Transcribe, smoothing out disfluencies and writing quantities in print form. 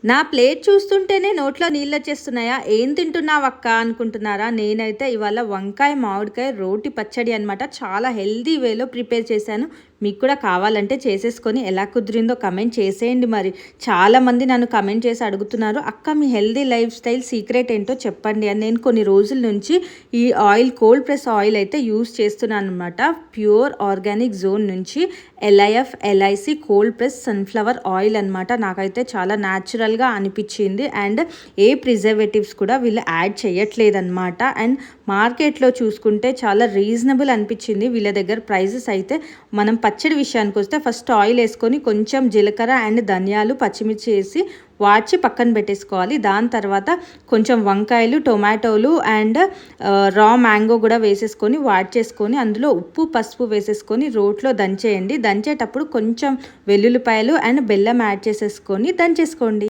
నా ప్లేట్ చూస్తుంటేనే నోట్లో నీళ్ళొచ్చేస్తున్నాయా? ఏం తింటున్నావక్క అనుకుంటున్నారా? నేనైతే ఇవాళ వంకాయ, మామిడికాయ, రోటి పచ్చడి అనమాట. చాలా హెల్తీ వేలో ప్రిపేర్ చేశాను. మీకు కూడా కావాలంటే చేసేసుకొని ఎలా కుదిరిందో కమెంట్ చేసేయండి మరి. చాలామంది నన్ను కమెంట్ చేసి అడుగుతున్నారు, అక్క మీ హెల్తీ లైఫ్ స్టైల్ సీక్రెట్ ఏంటో చెప్పండి అని. నేను కొన్ని రోజుల నుంచి ఈ ఆయిల్, కోల్డ్ ప్రెస్ ఆయిల్ అయితే యూస్ చేస్తున్నాను అనమాట. ప్యూర్ ఆర్గానిక్ జోన్ నుంచి LIC cold press sunflower oil అనమాట. నాకైతే చాలా న్యాచురల్గా అనిపించింది అండ్ ఏ ప్రిజర్వేటివ్స్ కూడా వీళ్ళు యాడ్ చేయట్లేదన్నమాట. అండ్ మార్కెట్లో చూసుకుంటే చాలా రీజనబుల్ అనిపించింది వీళ్ళ దగ్గర ప్రైజెస్ అయితే. మనం పచ్చడి విషయానికి వస్తే ఫస్ట్ ఆయిల్ వేసుకొని కొంచెం జీలకర్ర అండ్ ధనియాలు, పచ్చిమిర్చి వేసి వాడ్చి పక్కన పెట్టేసుకోవాలి. దాని తర్వాత కొంచెం వంకాయలు, టొమాటోలు అండ్ రా మ్యాంగో కూడా వేసేసుకొని చేసుకొని అందులో ఉప్పు, పసుపు వేసేసుకొని రోట్లో దంచేయండి. దంచేటప్పుడు కొంచెం వెల్లుల్లిపాయలు అండ్ బెల్లం యాడ్ చేసేసుకొని దంచేసుకోండి.